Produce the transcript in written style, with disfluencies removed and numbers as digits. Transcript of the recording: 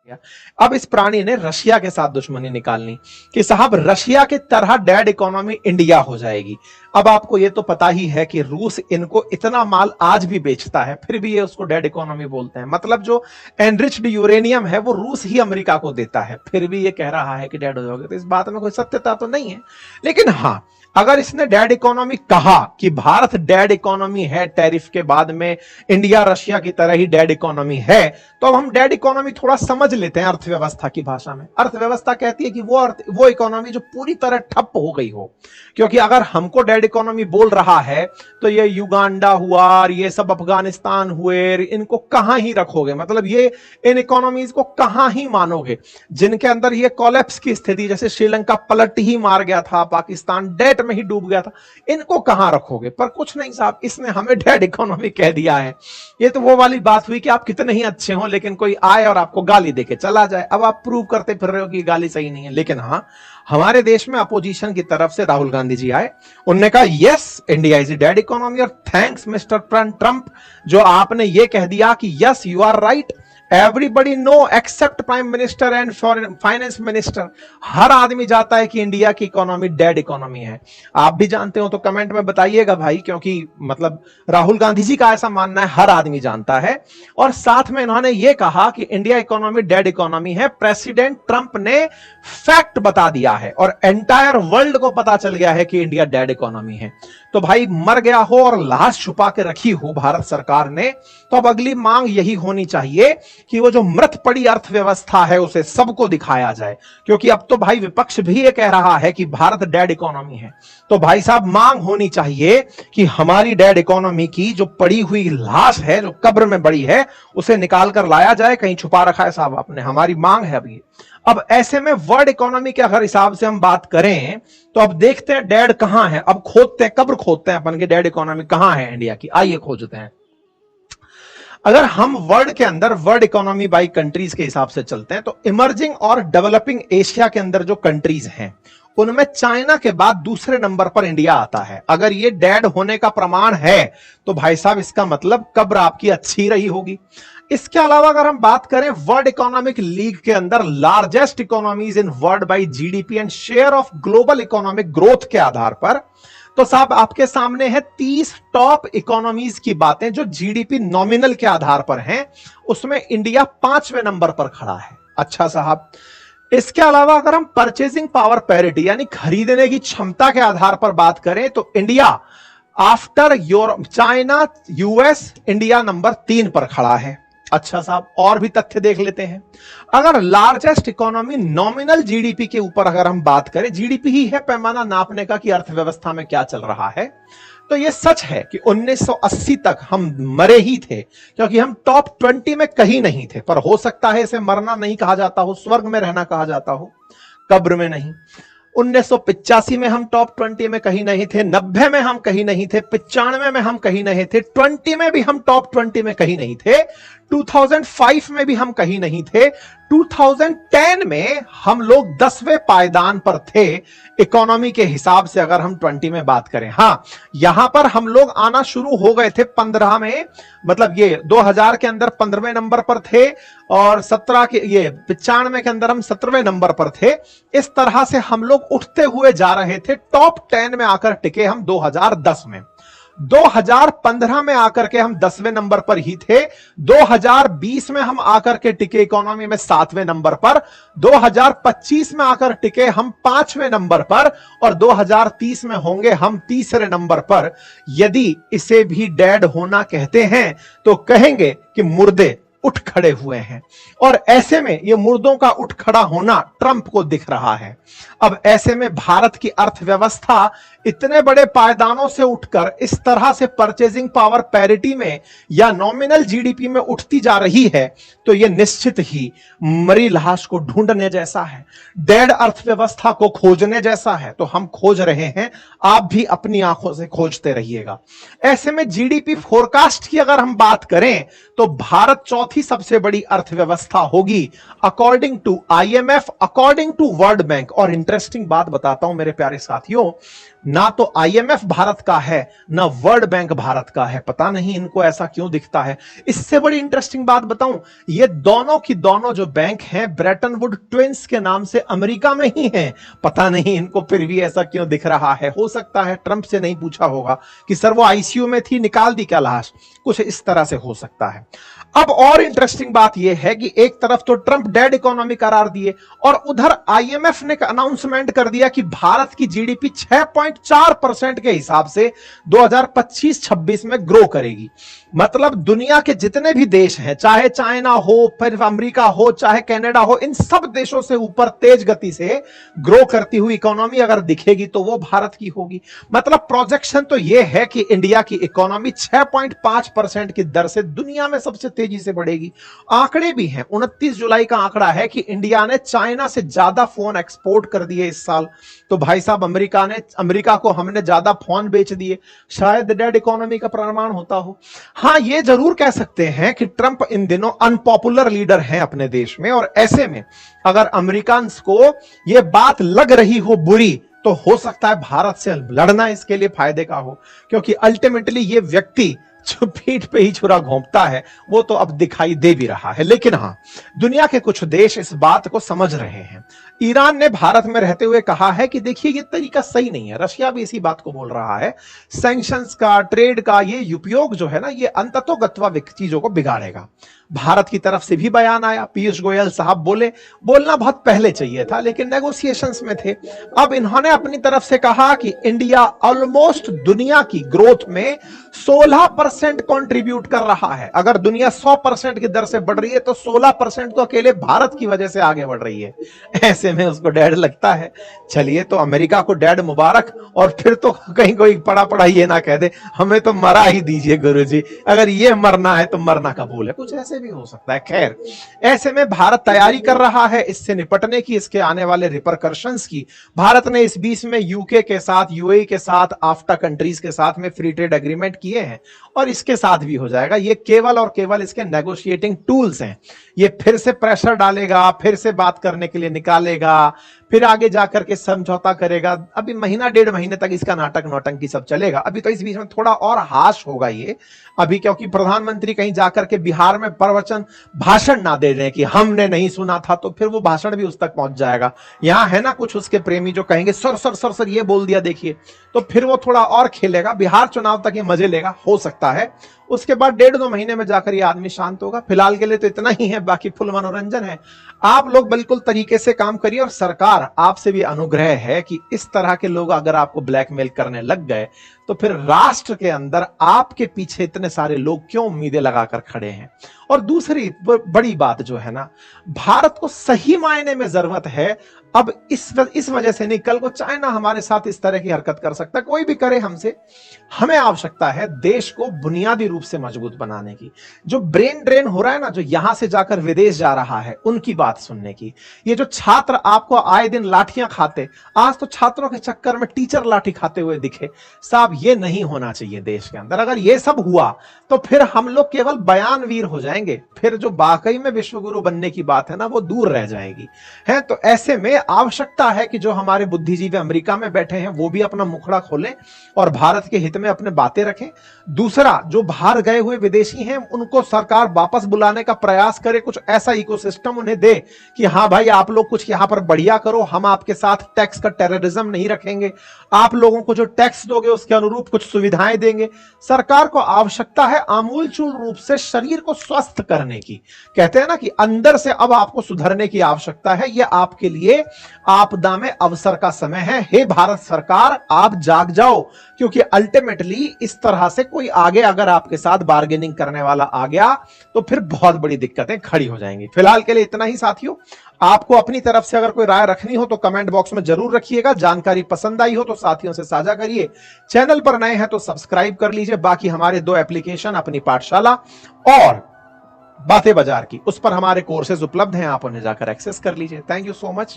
गया। अब इस प्राणी ने रशिया के साथ दुश्मनी निकालनी कि साहब रशिया की तरह डेड इकोनॉमी इंडिया हो जाएगी। अब आपको ये तो पता ही है कि रूस इनको इतना माल आज भी बेचता है, फिर भी ये उसको डेड इकोनॉमी बोलते हैं। मतलब जो एनरिच्ड यूरेनियम है वो रूस ही अमेरिका को देता है, फिर भी ये कह रहा है कि डेड हो जाओगे। तो इस बात में कोई सत्यता तो नहीं है। लेकिन हाँ, अगर इसने डेड इकोनॉमी कहा कि भारत डेड इकोनॉमी है, टैरिफ के बाद में इंडिया रशिया की तरह ही डेड इकोनॉमी है, तो अब हम डेड इकोनॉमी थोड़ा समझ लेते हैं अर्थव्यवस्था की भाषा में। अर्थव्यवस्था कहती है कि वो इकोनॉमी जो पूरी तरह ठप हो गई हो। क्योंकि अगर हमको डेड इकोनॉमी बोल रहा है तो ये युगांडा हुआ और ये सब अफगानिस्तान हुए, इनको कहां ही रखोगे? मतलब ये इन इकोनॉमीज को कहां ही मानोगे जिनके अंदर ये कोलैप्स की स्थिति, जैसे श्रीलंका पलट ही मार गया था, पाकिस्तान डेट में ही डूब गया था, इनको कहां रखोगे? पर कुछ नहीं साहब, इसने हमें डेड इकोनॉमी कह दिया है। ये तो वो वाली बात हुई कि आप कितने ही अच्छे हो लेकिन कोई आए और आपको गाली देके चला जाए। अब आप प्रूव करते फिर रहे हो कि गाली सही नहीं है। लेकिन हाँ, हमारे देश में अपोजिशन की तरफ से राहुल गांधी जी आए, उन्होंने कहा yes India is a dead economy, और थैंक्स मिस्टर ट्रंप जो आपने ये कह दिया कि yes you are right, everybody know except prime minister and finance minister. हर आदमी जाता है कि इंडिया की इकोनॉमी डेड इकोनॉमी है। आप भी जानते हो तो कमेंट में बताइएगा भाई, क्योंकि मतलब राहुल गांधी जी का ऐसा मानना है, हर आदमी जानता है। और साथ में इन्होंने यह कहा कि इंडिया इकोनॉमी डेड इकोनॉमी है। प्रेसिडेंट ट्रंप ने फैक्ट बता दिया है और एंटायर वर्ल्ड को पता चल गया है कि इंडिया डेड इकोनॉमी है। तो भाई मर गया हो और लाश छुपा के रखी हो भारत सरकार ने, तो अब अगली मांग यही होनी चाहिए कि वो जो मृत पड़ी अर्थव्यवस्था है उसे सबको दिखाया जाए। क्योंकि अब तो भाई विपक्ष भी ये कह रहा है कि भारत डेड इकोनॉमी है। तो भाई साहब मांग होनी चाहिए कि हमारी डेड इकोनॉमी की जो पड़ी हुई लाश है, जो कब्र में पड़ी है, उसे निकाल कर लाया जाए। कहीं छुपा रखा है साहब आपने, हमारी मांग है अभी। अब ऐसे में वर्ल्ड इकोनॉमी के अगर हिसाब से हम बात करें तो अब देखते हैं डेड कहां है। अब खोदते हैं, कब्र खोदते हैं अपन के, डेड इकोनॉमी कहां है इंडिया की, आइए खोजते हैं। अगर हम वर्ल्ड के अंदर वर्ल्ड इकोनॉमी बाई कंट्रीज के हिसाब से चलते हैं तो इमर्जिंग और डेवलपिंग एशिया के अंदर जो कंट्रीज हैं उनमें चाइना के बाद दूसरे नंबर पर इंडिया आता है। अगर ये डेड होने का प्रमाण है तो भाई साहब इसका मतलब कब्र आपकी अच्छी रही होगी। इसके अलावा अगर हम बात करें वर्ल्ड इकोनॉमिक लीग के अंदर largest economies in world by GDP and share of global economic growth के आधार पर, तो साहब आपके सामने है 30 टॉप इकोनॉमीज की बातें जो जीडीपी नॉमिनल के आधार पर हैं। उसमें इंडिया 5वें नंबर पर खड़ा है। अच्छा साहब, इसके अलावा अगर हम परचेजिंग पावर पैरिटी यानी खरीदने की क्षमता के आधार पर बात करें तो India after Europe, China, US, India number 3 पर खड़ा है। अच्छा साहब, और भी तथ्य देख लेते हैं। अगर लार्जेस्ट इकोनॉमी नॉमिनल जीडीपी के ऊपर अगर हम बात करें, जीडीपी ही है पैमाना नापने का कि अर्थव्यवस्था में क्या चल रहा है, तो यह सच है कि 1980 तक हम मरे ही थे, क्योंकि हम टॉप 20 में कहीं नहीं थे। पर हो सकता है इसे मरना नहीं कहा जाता हो, स्वर्ग में रहना कहा जाता हो, कब्र में नहीं। 1985 में हम टॉप 20 में कहीं नहीं थे, 90 में हम कहीं नहीं थे, 95 में हम कहीं नहीं थे, 20 में भी हम टॉप 20 में कहीं नहीं थे, 2005 में भी हम कहीं नहीं थे, 2010 में हम लोग 10वें पायदान पर थे इकोनॉमी के हिसाब से अगर हम 20 में बात करें। हां, यहां पर हम लोग आना शुरू हो गए थे 15 में, मतलब ये 2000 के अंदर 15वें नंबर पर थे और 17 के ये 95 के अंदर हम 17वें नंबर पर थे। इस तरह से हम लोग उठते हुए जा रहे थे। टॉप 10 में आकर टिके हम 2010 में। 2015 में आकर के हम 10वें नंबर पर ही थे। 2020 में हम आकर के टिके इकोनॉमी में 7वें नंबर पर। 2025 में आकर टिके हम 5वें नंबर पर और 2030 में होंगे हम 3रे नंबर पर। यदि इसे भी डेड होना कहते हैं तो कहेंगे कि मुर्दे उठ खड़े हुए हैं। और ऐसे में ये मुर्दों का उठ खड़ा होना ट्रंप को दिख रहा है। अब ऐसे में भारत की अर्थव्यवस्था इतने बड़े पायदानों से उठकर इस तरह से परचेजिंग पावर पैरिटी में या नॉमिनल जीडीपी में उठती जा रही है तो यह निश्चित ही मरी लाश को ढूंढने जैसा है, डेड अर्थव्यवस्था को खोजने जैसा है। तो हम खोज रहे हैं, आप भी अपनी आंखों से खोजते रहिएगा। ऐसे में जीडीपी फोरकास्ट की अगर हम बात करें तो भारत चौथी सबसे बड़ी अर्थव्यवस्था होगी according to IMF, according to world bank. और इंटरेस्टिंग बात बताता हूं मेरे प्यारे साथियों, ना तो आईएमएफ भारत का है, ना वर्ल्ड बैंक भारत का है। पता नहीं इनको ऐसा क्यों दिखता है। इससे बड़ी इंटरेस्टिंग बात बताऊं, ये दोनों की दोनों जो बैंक हैं ब्रेटन वुड ट्विंस के नाम से अमेरिका में ही हैं। पता नहीं इनको फिर भी ऐसा क्यों दिख रहा है। हो सकता है ट्रंप से नहीं पूछा होगा कि सर वो आईसीयू में थी, निकाल दी क्या लाश, कुछ इस तरह से हो सकता है। अब और इंटरेस्टिंग बात यह है कि एक तरफ तो ट्रंप डेड इकोनॉमी करार दिए और उधर आईएमएफ ने अनाउंसमेंट कर दिया कि भारत की जीडीपी 6.4% के हिसाब से 2025-26 में ग्रो करेगी। मतलब दुनिया के जितने भी देश हैं, चाहे चाइना हो, फिर अमेरिका हो, चाहे कनाडा हो, इन सब देशों से ऊपर तेज गति से ग्रो करती हुई इकोनॉमी अगर दिखेगी तो वो भारत की होगी। मतलब प्रोजेक्शन तो यह है कि इंडिया की इकोनॉमी 6.5% की दर से दुनिया में सबसे तेजी से बढ़ेगी। आंकड़े भी हैं, 29 जुलाई का आंकड़ा है कि इंडिया ने चाइना से ज्यादा फोन एक्सपोर्ट कर दिए इस साल। तो भाई साहब अमेरिका को हमने ज्यादा फोन बेच दिए, शायद डेड इकोनॉमी का प्रमाण होता हो। हां, ये जरूर कह सकते हैं कि ट्रंप इन दिनों अनपॉपुलर लीडर हैं अपने देश में, और ऐसे में अगर अमेरिकन को यह बात लग रही हो बुरी तो हो सकता है भारत से लड़ना इसके लिए फायदे का हो, क्योंकि अल्टीमेटली ये व्यक्ति जो पीठ पे ही छुरा घोंपता है वो तो अब दिखाई दे भी रहा है। लेकिन हां, दुनिया के कुछ देश इस बात को समझ रहे हैं। ईरान ने भारत में रहते हुए कहा है कि देखिए ये तरीका सही नहीं है। रशिया भी इसी बात को बोल रहा है, सैंक्शंस का, ट्रेड का ये उपयोग जो है ना, ये अंततोगत्वा चीजों को बिगाड़ेगा। भारत की तरफ से भी बयान आया, पीयूष गोयल साहब बोले, बोलना बहुत पहले चाहिए था लेकिन नेगोशिएशंस में थे। अब इन्होंने अपनी तरफ से कहा कि इंडिया ऑलमोस्ट दुनिया की ग्रोथ में 16% कंट्रीब्यूट कर रहा है। अगर दुनिया 100% की दर से बढ़ रही है तो 16% तो अकेले भारत की वजह से आगे बढ़ रही है। ऐसे में उसको डैड लगता है। चलिए, तो अमेरिका को डैड मुबारक, और फिर तो कहीं कोई पड़ा पड़ा ये ना कह दे हमें तो मरा ही दीजिए गुरुजी, अगर ये मरना है तो मरना कबूल है, कुछ ऐसे भी हो सकता है। खैर, ऐसे में भारत तैयारी कर रहा है इससे निपटने की, इसके आने वाले रिपरकर्शंस की। भारत ने इस बीच में यूके के साथ, यूएई के साथ, आफ्टा कंट्रीज के साथ में फ्री ट्रेड एग्रीमेंट किए हैं और इसके साथ भी हो जाएगा। ये केवल और केवल इसके नेगोशिएटिंग टूल्स हैं। ये फिर से प्रेशर डालेगा, फिर से बात करने के लिए निकालेगा, फिर आगे जाकर के समझौता करेगा। अभी महीना डेढ़ महीने तक इसका नाटक नौटंकी सब चलेगा। अभी तो इस बीच में थोड़ा और हाश होगा ये अभी, क्योंकि प्रधानमंत्री कहीं जाकर के बिहार में प्रवचन भाषण ना दे रहे कि हमने नहीं सुना था, तो फिर वो भाषण भी उस तक पहुंच जाएगा। यहां है ना कुछ उसके प्रेमी जो कहेंगे सर सर सर सर ये बोल दिया देखिए, तो फिर वो थोड़ा और खेलेगा। बिहार चुनाव तक ये मजे लेगा, हो सकता है उसके बाद 1.5-2 महीने में जाकर ये आदमी शांत होगा। फिलहाल के लिए तो इतना ही है, बाकी फुल मनोरंजन है। आप लोग बिल्कुल तरीके से काम करिए, और सरकार आपसे भी अनुग्रह है कि इस तरह के लोग अगर आपको ब्लैकमेल करने लग गए तो फिर राष्ट्र के अंदर आपके पीछे इतने सारे लोग क्यों उम्मीदें लगाकर खड़े हैं। और दूसरी बड़ी बात जो है ना, भारत को सही मायने में जरूरत है अब इस वजह से नहीं, कल को चाइना हमारे साथ इस तरह की हरकत कर सकता है, कोई भी करे हमसे। हमें आवश्यकता है देश को बुनियादी रूप से मजबूत बनाने की। जो ब्रेन ड्रेन हो रहा है ना, जो यहां से जाकर विदेश जा रहा है, उनकी बात सुनने की। ये जो छात्र आपको आए दिन लाठियां खाते, आज तो छात्रों के चक्कर में टीचर लाठी खाते हुए दिखे। साहब, ये नहीं होना चाहिए देश के अंदर। अगर ये सब हुआ तो फिर हम लोग केवल बयानवीर हो जाएंगे, फिर जो वाकई में विश्वगुरु बनने की बात है ना, वो दूर रह जाएगी। है तो ऐसे में आवश्यकता है कि जो हमारे बुद्धिजीवी अमेरिका में बैठे हैं वो भी अपना मुखड़ा खोलें और भारत के हित में अपने बातें रखें। दूसरा, जो बाहर गए हुए विदेशी हैं उनको सरकार वापस बुलाने का प्रयास करे, कुछ ऐसा इकोसिस्टम उन्हें दे कि हां भाई आप लोग कुछ यहां पर बढ़िया करो, हम आपके साथ टैक्स का टेररिज्म नहीं रखेंगे, आप लोगों को जो टैक्स दोगे उसके अनुरूप कुछ सुविधाएं देंगे। सरकार को आवश्यकता है आमूलचूल रूप से शरीर को स्वस्थ करने की। कहते हैं ना कि अंदर से अब आपको सुधरने की आवश्यकता है। यह आपके लिए आपदा में अवसर का समय है। हे भारत सरकार, आप जाग जाओ, क्योंकि अल्टीमेटली इस तरह से कोई आगे अगर आपके साथ बार्गेनिंग करने वाला आ गया तो फिर बहुत बड़ी दिक्कतें खड़ी हो जाएंगी। फिलहाल के लिए इतना ही साथियों। आपको अपनी तरफ से अगर कोई राय रखनी हो तो कमेंट बॉक्स में जरूर रखिएगा। जानकारी पसंद आई हो तो साथियों से साझा करिए। चैनल पर नए हैं तो सब्सक्राइब कर लीजिए। बाकी हमारे 2 एप्लीकेशन, अपनी पाठशाला और बातें बाजार की, उस पर हमारे कोर्सेज उपलब्ध हैं, आप उन्हें जाकर एक्सेस कर लीजिए। Thank you so much.